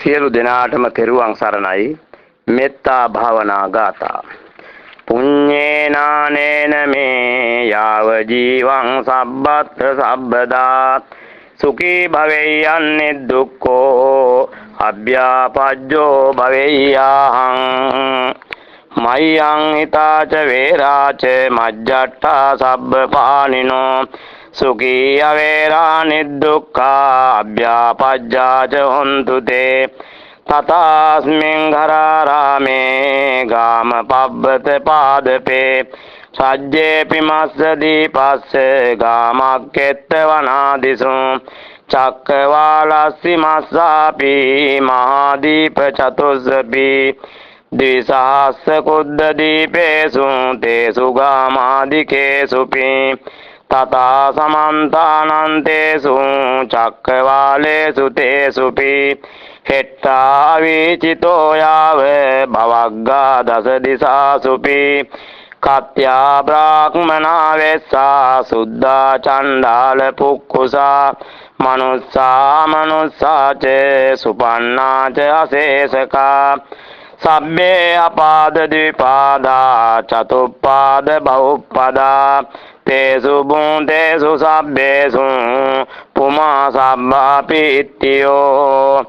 සියලු දෙනාටම තෙරුවන් සරණයි. මෙත්තා භාවනා ගාථා. පුඤ්ඤේනානේන මේ යාව ජීවං සබ්බත් සබ්බදා සුඛී භවෙය්‍යන්නේ දුක්ඛෝ අභ්‍යාපජ්ජෝ භවෙය්‍යාහං මයං හිතාච වේරාච මජ්ජට්ඨා සබ්බපානිනෝ සුඛී අවේරා නිදුක්ඛා අභ්‍යාපජ්ජාච හොන්තු තේ තතස්මින් ඝරාරාමේ ගාම පබ්බත පාදපේ සජ්ජේ පිමස්ස දීපස්ස ගාමක්කෙත්ත වනාදිසු චක්කවාලස්සි මස්සාපි මහාදීප චතුස්සපි ද්විසහස්ස කුද්ද දීපේසු තේසු ගාමාදිකේසුපි තථා සමන්තානන්තේසු චක්කවාලේසු තේසුපි හෙට්ටා විචිතෝ යාව භවග්ගා දස දිසාසුපි කත්‍යා බ්‍රාහ්මනා වෙස්සා සුද්ධා චණ්ඩාල පුක්කුසා මනුස්සාච සුපන්නාච අශේෂකා සබ්බේ අපාද ද්විපාදා චතුප්පාද බහුප්පදා තේසු බුන්තේසු සබ්බේසු පුමා සබ්බාපි ඉත්තියෝ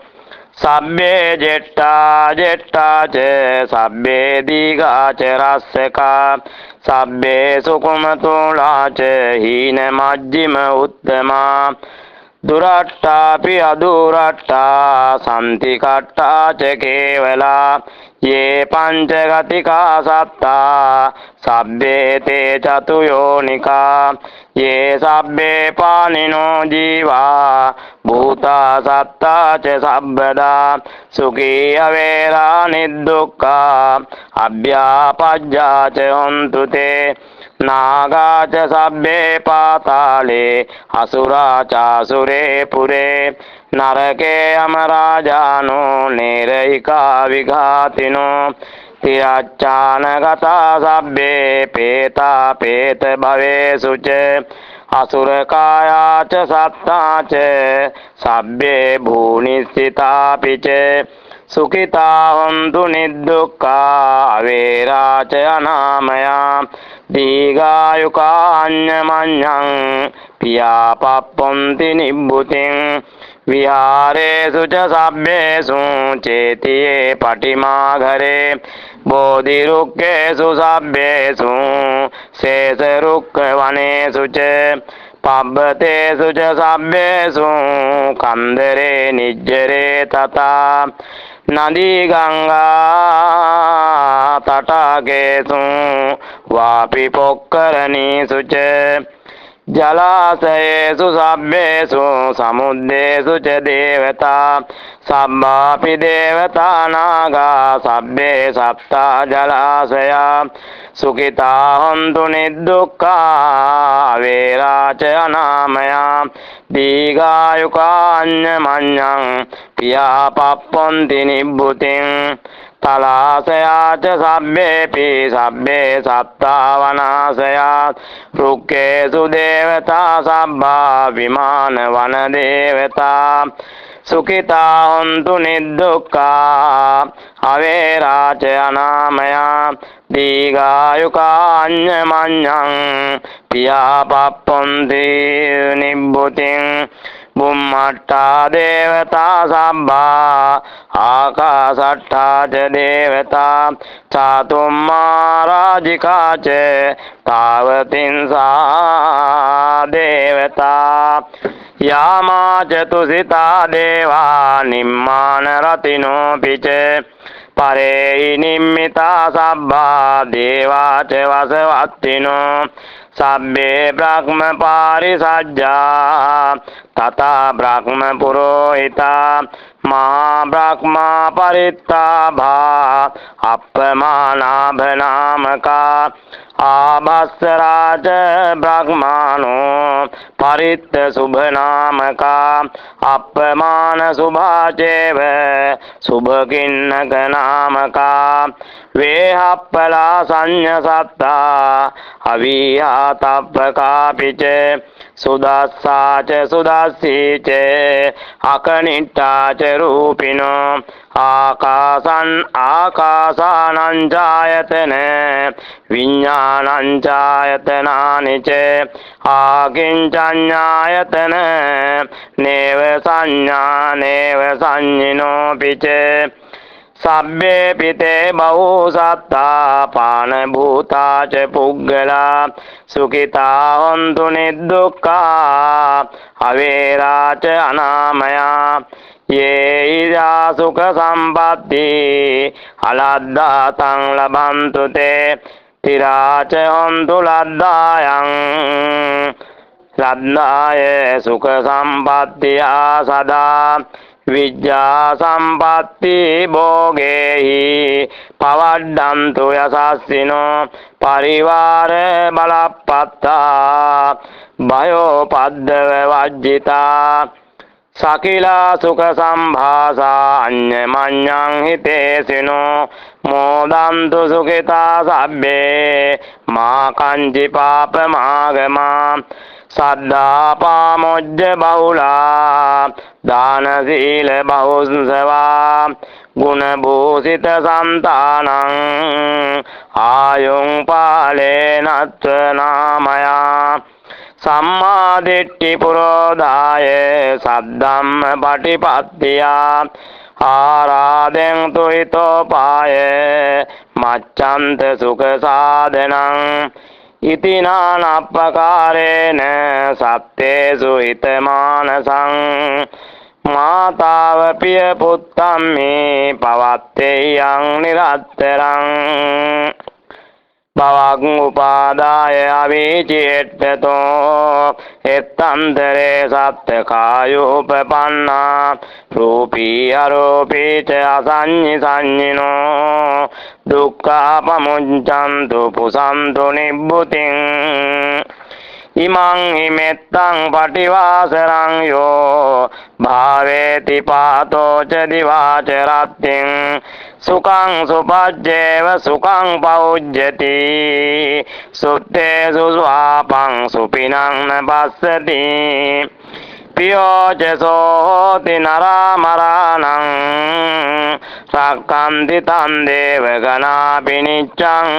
සබ්බේ ජෙට්ටාච සබ්බේ දීඝාච රස්සකා සබ්බේ සුකුමතුලාච හීන මජ්ජිම උත්තමා දුරට්ටාපි අදුරට්ටා සම්තිකට්ටාච කේවලා යේ පංචගතිකා සත්තා සබ්බේ තේ චතු යෝනිකා යේ සබ්බේ පානිනෝ ජීවා භූතා සත්තා ච සබ්බදා සුඛී අවේරා නිදුක්ඛා අභ්‍යාපජ්ජා ච හොන්තු තේ නාගාච සබ්බේ පාතාලේ අසුරා චාසුරේ පුරේ නරකේ අමරාජානෝ නේරයිකා විඝාතිනෝ තිරච්ඡානගතා සබ්බේ පේතා පේත භවේසු ච අසුරකායාච සත්තාච සබ්බේ භූනිස්සිතාපි ච සුඛිතා හොන්තු නිදුක්ඛා අවේරාච අනාමයා දීඝායුකා අඤ්ඤමඤ්ඤං පියාපප්පොන්ති නිබ්බුතින් විහාරේසු ච සබ්බේසු චේතියේ පටිමාඝරේ බෝධි රුක්ඛේසු සබ්බේසු සේස රුක්ඛ වනේසු ච පබ්බතේසු ච සබ්බේසු කන්දරේ නිජ්ජරේ තථා නදී ගංගා තටාකේසු වාපි පොක්කරණීසු ච ජලාශයේසු සබ්බේසු සමුද්දේසු ච දේවතා සම්මාපි දේවතා නාගා සබ්බේ සප්තා ජලාශයා සුඛිතා හොන්තු නිදුක්ඛා අවේරාච අනාමයා දීඝායුකා අඤ්ඤමඤ්ඤං පියාපප්පොන්ති නිබ්බුතින් තලාසයාච සබ්බේපි සබ්බේ සත්තා වනාසයා රුක්ඛේසු දේවතා සබ්බා විමාන වන දේවතා සුඛිතා හොන්තු නිදුක්ඛා අවේරාච අනාමයා දීඝායුකා අඤ්ඤමඤ්ඤං පියාපප්පොන්ති නිබ්බුතින් බුම්මට්ටා දේවතා සබ්බා ආකාසට්ටා ච දේවතා චාතුම්මා රාජිකා ච තාවතින්සා දේවතා යාමා චතුසිතා දේවා නිම්මාන රතිනෝ පිච පරේහි නිම්මිතා සබ්බා දේවා ච වසවත්තිනෝ සබ්බේ බ්‍රහ්ම පාරිසජ්ජා තථා බ්‍රහ්ම පුරෝහිතා මහා බ්‍රහ්මා පරිත්තාභා අප්පමානාභ නාමකා ආභස්සරාජ බ්‍රහ්මානෝ පරිත්ත සුභනාමකා අප්පමාන සුභාචේව සුභකින්නක නාමකා වේහප්පලා සංඤ සත්තා අවීහා තප්පකාපිච සුදස්සාච සුදස්සීච අකනිට්ඨාච රූපිනෝ ආකාසං ආකාසානං ඡායතන විඥානං ඡායතනානිච ආකින්චඤ්ඤායතන නේව සංඥා නේව සංඤිනෝ පිච සබ්බේ පිතේ බහූ සත්තා පාන භූතා ච පුග්ගලා සුඛිතා හොන්තු නිදුක්ඛා අවේරා ච අනාමයා යේ ඉදා සුඛ සම්පatti අලද්දා තං ලබන්තු තේ තිරා ච හොන්තු ලද්දායන් ලද්දාය සුඛ සම්පත්තියා සදා විජ්ජා සම්පatti භෝගේහි පවඩ්ඩන්තු යසස්සිනෝ පරිවාර බලප්පත්තා භයෝ පද්දව වජ්ජිතා සකිලා සුඛ සම්භාසා අඤ්ඤමඤ්ඤං හිතේසිනෝ මෝදන්තු සුඛිතා සබ්බේ මා කංචි පාපමාගමා සද්දා පාමොජ්ජ බහුලා දාන සීල බහුස්සවා ගුණ භූසිත සන්තානං ආයුං පාලේනත්ව නාමයා සම්මා දිට්ඨි පුරෝධාය සද්ධම්ම පටිපත්තියා ආරාදෙන් තුහිතෝ පාය මච්ඡන්ත සුඛ සාධනං ඉතිනානප්පකාරේන සත්තේසු හිතමානසං මාතාව පිය පුත්තම් මේ පවත්තේයං නිරත්තරං බවක් උපාදාය අවීචිත්තතෝ එත්තන්තරේ සත්ත කායෝපපන්නා රූපී අරූපී ච අසඤ්ඤි සංඤිනෝ දුක්ඛාපමුච්ඡන්තු පුසන්තු නිබ්බුතින් ඉමං හිමෙත්තං පටිවාසරං යෝ භාවේති පාතෝ ච දිවාච රත්තිං සුඛං සුපජ්ජේව සුඛං පෞජ්ජති සුත්තේසු ස්වාපං සුපිනං නපස්සති පියෝ ච සෝති නරාමරාණං සක්ඛන්ති තං දේව ගනාපි නිච්ඡං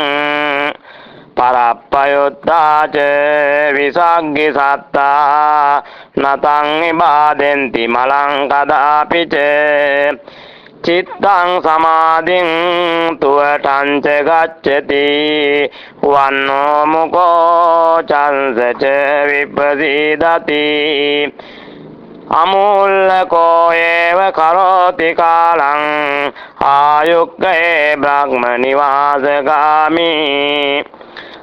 පරප්පයොත්තා ච විසග්ගි සත්තා නතං ඉබාදෙන්ති මලං කදාපි ච චිත්තං සමාධින් තුවටං ච ගච්ඡති වන්නෝ මුකෝ චංස ච විප්පසීදති අමූල්ලකෝ ඒව කරෝති කාලං ආයුක්කේ බ්‍රහ්ම නිවාසගාමී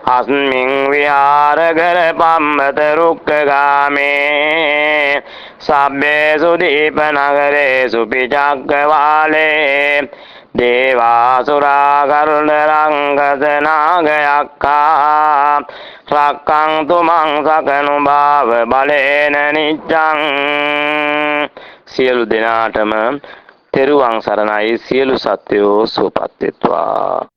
අස්මින් විහාරගර පම්මත රුක්කගාමේ සබ්බේසු දීප නගරේසු පිචක්කවාලේ දේවාසුරා කරුණ රංගස නාගයක්ඛා රක්ඛන්තු මං සකනු භාව බලේන නිච්ඡං. සියලු දෙනාටම තෙරුවන් සරණයි. සියලු සත්වයෝ සුවපත් වෙත්වා.